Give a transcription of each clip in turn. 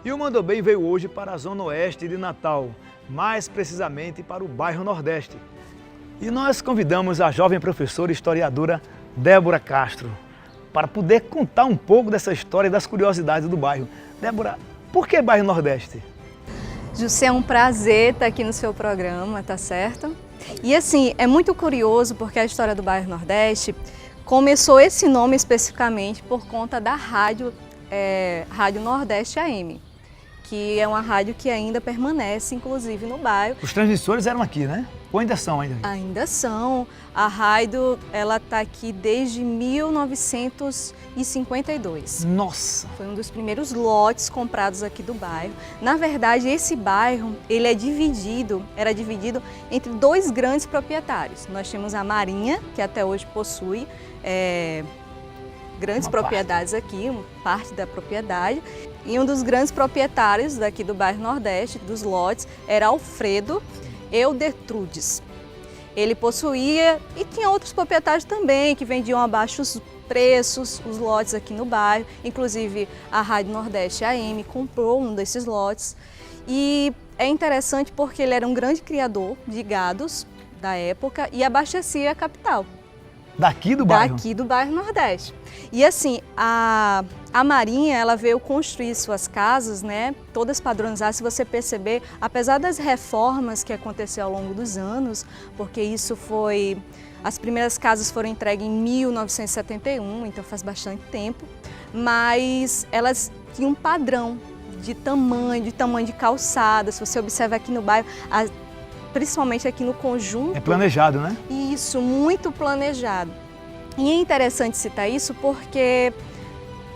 E o Mandou Bem veio hoje para a Zona Oeste de Natal, mais precisamente para o bairro Nordeste. E nós convidamos a jovem professora e historiadora Débora Castro para poder contar um pouco dessa história e das curiosidades do bairro. Débora, por que bairro Nordeste? José, é um prazer estar aqui no seu programa, tá certo? E assim, é muito curioso porque a história do bairro Nordeste começou esse nome especificamente por conta da rádio Nordeste AM, que é uma rádio que ainda permanece, inclusive, no bairro. Os transmissores eram aqui, né? Ou ainda são? Ainda são. A rádio, ela está aqui desde 1952. Nossa! Foi um dos primeiros lotes comprados aqui do bairro. Na verdade, esse bairro, ele era dividido entre dois grandes proprietários. Nós temos a Marinha, que até hoje possui grandes propriedades aqui, uma parte da propriedade. E um dos grandes proprietários daqui do bairro Nordeste, dos lotes, era Alfredo Eudertrudes. Ele possuía e tinha outros proprietários também que vendiam abaixo os preços, os lotes aqui no bairro. Inclusive a Rádio Nordeste AM comprou um desses lotes. E é interessante porque ele era um grande criador de gados da época e abastecia a capital. Daqui do bairro? Daqui do bairro Nordeste. E assim, a Marinha, ela veio construir suas casas, né, todas padronizadas. Se você perceber, apesar das reformas que aconteceram ao longo dos anos, porque as primeiras casas foram entregues em 1971, então faz bastante tempo, mas elas tinham um padrão de tamanho de calçada. Se você observa aqui no bairro, principalmente aqui no conjunto. É planejado, né? Isso, muito planejado. E é interessante citar isso porque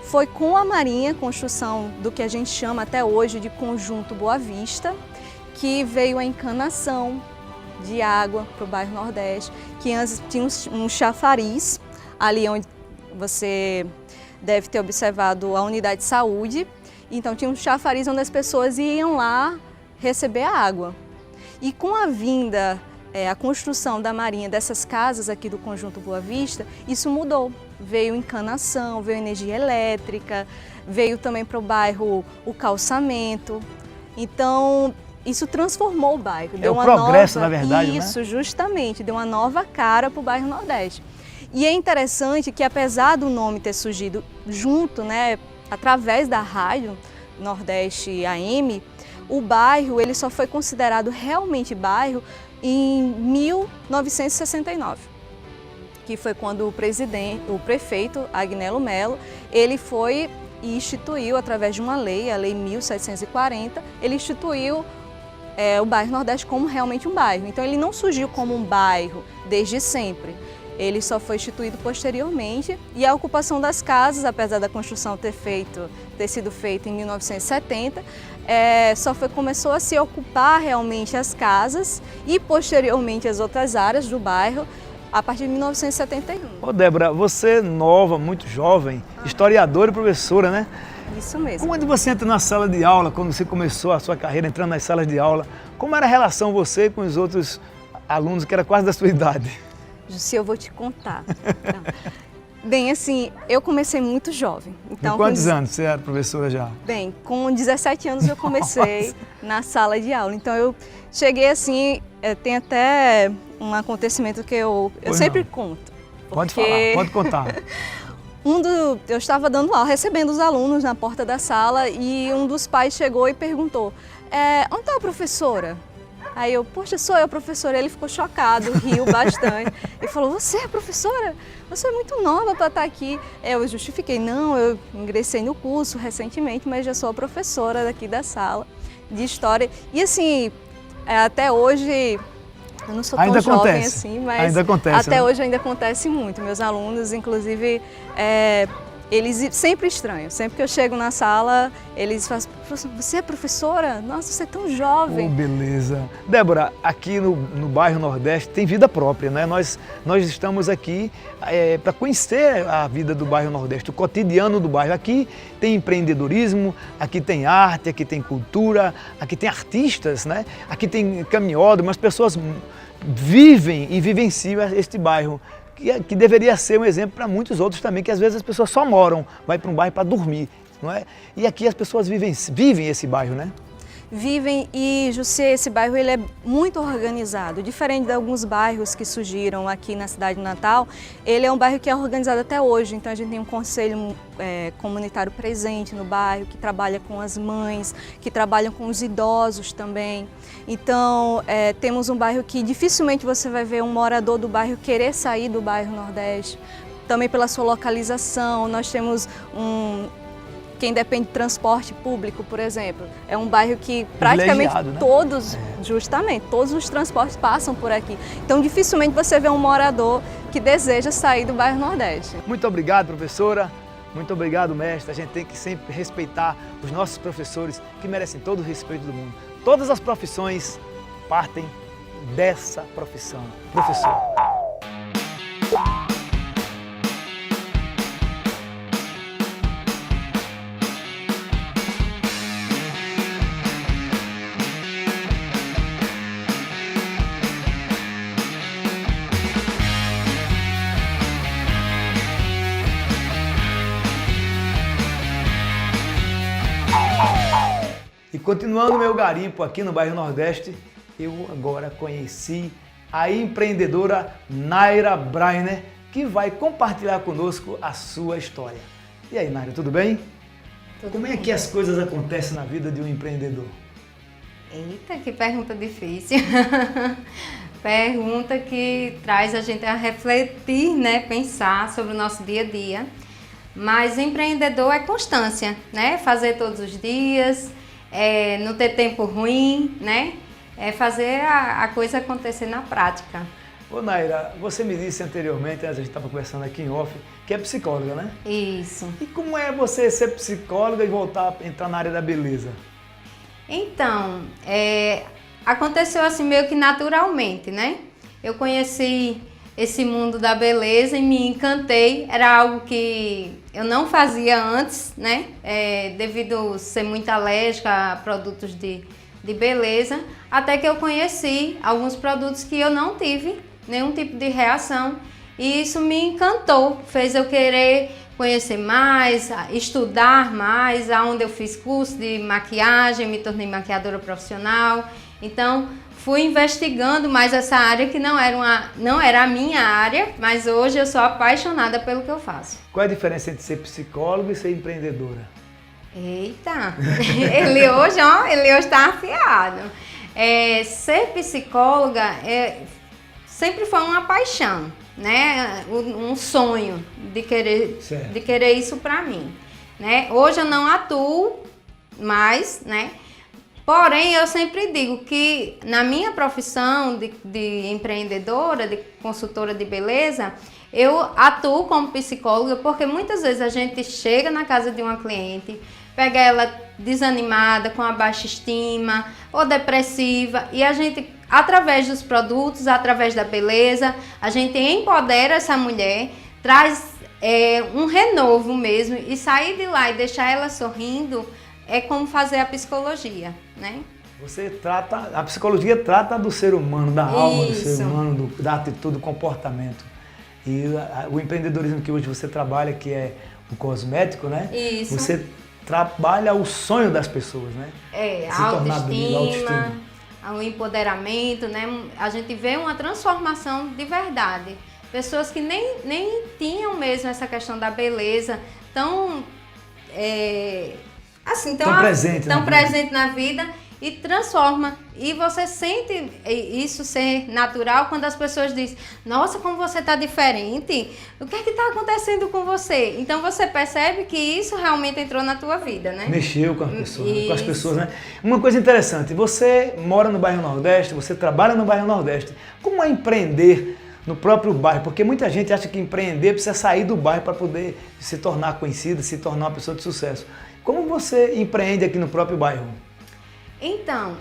foi com a Marinha, construção do que a gente chama até hoje de Conjunto Boa Vista, que veio a encanação de água para o bairro Nordeste, que antes tinha um chafariz, ali onde você deve ter observado a unidade de saúde. Então tinha um chafariz onde as pessoas iam lá receber a água. E com a vinda, a construção da Marinha dessas casas aqui do Conjunto Boa Vista, isso mudou. Veio encanação, veio energia elétrica, veio também para o bairro o calçamento. Então, isso transformou o bairro. É o progresso, na verdade, né? Isso, justamente, deu uma nova cara para o bairro Nordeste. E é interessante que, apesar do nome ter surgido junto, né, através da rádio Nordeste AM, o bairro ele só foi considerado realmente bairro em 1969, que foi quando o prefeito Agnello Melo, ele foi e instituiu através de uma lei, a Lei 1740, ele instituiu o bairro Nordeste como realmente um bairro. Então ele não surgiu como um bairro desde sempre. Ele só foi instituído posteriormente e a ocupação das casas, apesar da construção ter sido feita em 1970, começou a se ocupar realmente as casas e posteriormente as outras áreas do bairro a partir de 1971. Ô Débora, você nova, muito jovem, historiadora e professora, né? Isso mesmo. Quando você entra na sala de aula, quando você começou a sua carreira entrando nas salas de aula, como era a relação você com os outros alunos que era quase da sua idade? Jussi, eu vou te contar. Então, bem, assim, eu comecei muito jovem. Então, com quantos anos você era professora já? Bem, com 17 anos eu comecei na sala de aula. Então eu cheguei assim, tem até um acontecimento que eu sempre conto. Pode falar, pode contar. Eu estava dando aula, recebendo os alunos na porta da sala e um dos pais chegou e perguntou, onde está a professora? Aí eu, poxa, sou eu, professora. Ele ficou chocado, riu bastante. Ele falou, você é professora? Você é muito nova para estar aqui. Eu justifiquei, não, eu ingressei no curso recentemente, mas já sou a professora daqui da sala de História. E assim, até hoje, eu não sou tão jovem assim, mas ainda acontece, até hoje ainda acontece muito. Meus alunos, inclusive, eles sempre estranham. Sempre que eu chego na sala, eles falam, você é professora? Nossa, você é tão jovem. Oh, beleza. Débora, aqui no bairro Nordeste tem vida própria, né? Nós estamos aqui para conhecer a vida do bairro Nordeste, o cotidiano do bairro. Aqui tem empreendedorismo, aqui tem arte, aqui tem cultura, aqui tem artistas, né? Aqui tem caminhódromo, as pessoas vivem e vivenciam este bairro. Que deveria ser um exemplo para muitos outros também, que às vezes as pessoas só moram, vai para um bairro para dormir. não é? E aqui as pessoas vivem esse bairro, né? Vivem e, Jussier, esse bairro ele é muito organizado. Diferente de alguns bairros que surgiram aqui na cidade de Natal, ele é um bairro que é organizado até hoje. Então a gente tem um conselho comunitário presente no bairro, que trabalha com as mães, que trabalham com os idosos também. Então temos um bairro que dificilmente você vai ver um morador do bairro querer sair do bairro Nordeste. Também pela sua localização, nós temos quem depende de transporte público, por exemplo, é um bairro que praticamente né? Justamente, todos os transportes passam por aqui. Então, dificilmente você vê um morador que deseja sair do bairro Nordeste. Muito obrigado, professora. Muito obrigado, mestre. A gente tem que sempre respeitar os nossos professores, que merecem todo o respeito do mundo. Todas as profissões partem dessa profissão, professor. E continuando meu garimpo aqui no bairro Nordeste, eu agora conheci a empreendedora Naira Brainer, que vai compartilhar conosco a sua história. E aí, Naira, tudo bem? Como é que as coisas acontecem na vida de um empreendedor? Eita, que pergunta difícil. Pergunta que traz a gente a refletir, né? Pensar sobre o nosso dia a dia. Mas empreendedor é constância, né? Fazer todos os dias, não ter tempo ruim, né? É fazer a coisa acontecer na prática. Ô Naira, você me disse anteriormente, a gente estava conversando aqui em off, que é psicóloga, né? Isso. E como é você ser psicóloga e voltar a entrar na área da beleza? Então, aconteceu assim meio que naturalmente, né? Eu conheci esse mundo da beleza e me encantei. Era algo que eu não fazia antes, né? Devido a ser muito alérgica a produtos de beleza, até que eu conheci alguns produtos que eu não tive nenhum tipo de reação e isso me encantou, fez eu querer conhecer mais, estudar mais, aonde eu fiz curso de maquiagem, me tornei maquiadora profissional, então fui investigando mais essa área que não era a minha área, mas hoje eu sou apaixonada pelo que eu faço. Qual é a diferença entre ser psicólogo e ser empreendedora? Eita, ele hoje está afiado. Ser psicóloga sempre foi uma paixão, né? Um sonho de querer isso para mim, né? Hoje eu não atuo mais, né? Porém, eu sempre digo que na minha profissão de empreendedora, de consultora de beleza, eu atuo como psicóloga porque muitas vezes a gente chega na casa de uma cliente, pega ela desanimada, com a baixa estima ou depressiva e a gente, através dos produtos, através da beleza, a gente empodera essa mulher, traz um renovo mesmo e sair de lá e deixar ela sorrindo é como fazer a psicologia, né? A psicologia trata do ser humano, da alma do ser Isso. humano, da atitude, do comportamento. E o empreendedorismo que hoje você trabalha, que é o cosmético, né? Isso. Você trabalha o sonho das pessoas, né? A autoestima, o empoderamento, né? A gente vê uma transformação de verdade. Pessoas que nem tinham mesmo essa questão da beleza tão presente na vida e transforma. E você sente isso ser natural quando as pessoas dizem: nossa, como você está diferente, o que é que está acontecendo com você? Então você percebe que isso realmente entrou na tua vida, né? Mexeu com as pessoas, né? Uma coisa interessante, você mora no bairro Nordeste, você trabalha no bairro Nordeste. Como é empreender no próprio bairro? Porque muita gente acha que empreender precisa sair do bairro para poder se tornar conhecida, se tornar uma pessoa de sucesso. Como você empreende aqui no próprio bairro? Então,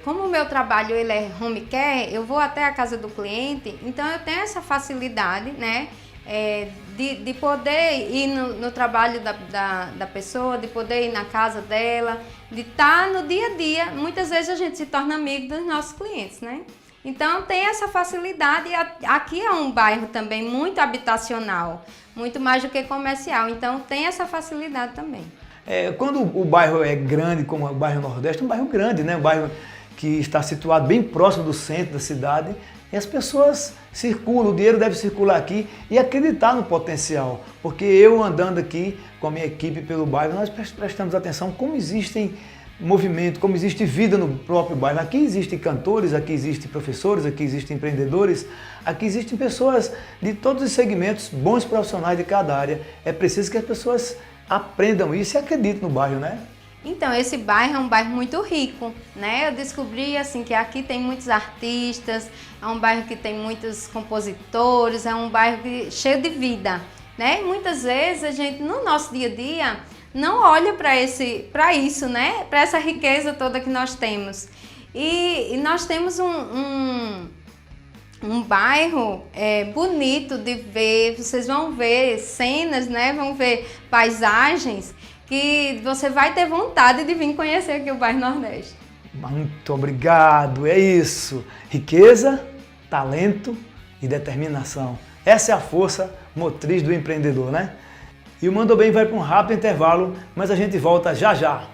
como o meu trabalho ele é home care, eu vou até a casa do cliente, então eu tenho essa facilidade, né, de poder ir no trabalho da pessoa, de poder ir na casa dela, de estar no dia a dia. Muitas vezes a gente se torna amigo dos nossos clientes, né? Então tem essa facilidade. Aqui é um bairro também muito habitacional, muito mais do que comercial. Então tem essa facilidade também. Quando o bairro é grande, como o bairro Nordeste, é um bairro grande, né? Um bairro que está situado bem próximo do centro da cidade, e as pessoas circulam, o dinheiro deve circular aqui e acreditar no potencial. Porque eu andando aqui com a minha equipe pelo bairro, nós prestamos atenção como existem movimento, como existe vida no próprio bairro. Aqui existem cantores, aqui existem professores, aqui existem empreendedores, aqui existem pessoas de todos os segmentos, bons profissionais de cada área. É preciso que as pessoas aprendam isso e acreditem no bairro, né? Então, esse bairro é um bairro muito rico, né? Eu descobri, assim, que aqui tem muitos artistas, é um bairro que tem muitos compositores, é um bairro cheio de vida, né? E muitas vezes a gente, no nosso dia a dia, não olha para isso, né? Para essa riqueza toda que nós temos. E nós temos um bairro bonito de ver, vocês vão ver cenas, né? Vão ver paisagens que você vai ter vontade de vir conhecer aqui o bairro Nordeste. Muito obrigado, é isso. Riqueza, talento e determinação. Essa é a força motriz do empreendedor, né? E o Mandou Bem vai para um rápido intervalo, mas a gente volta já já.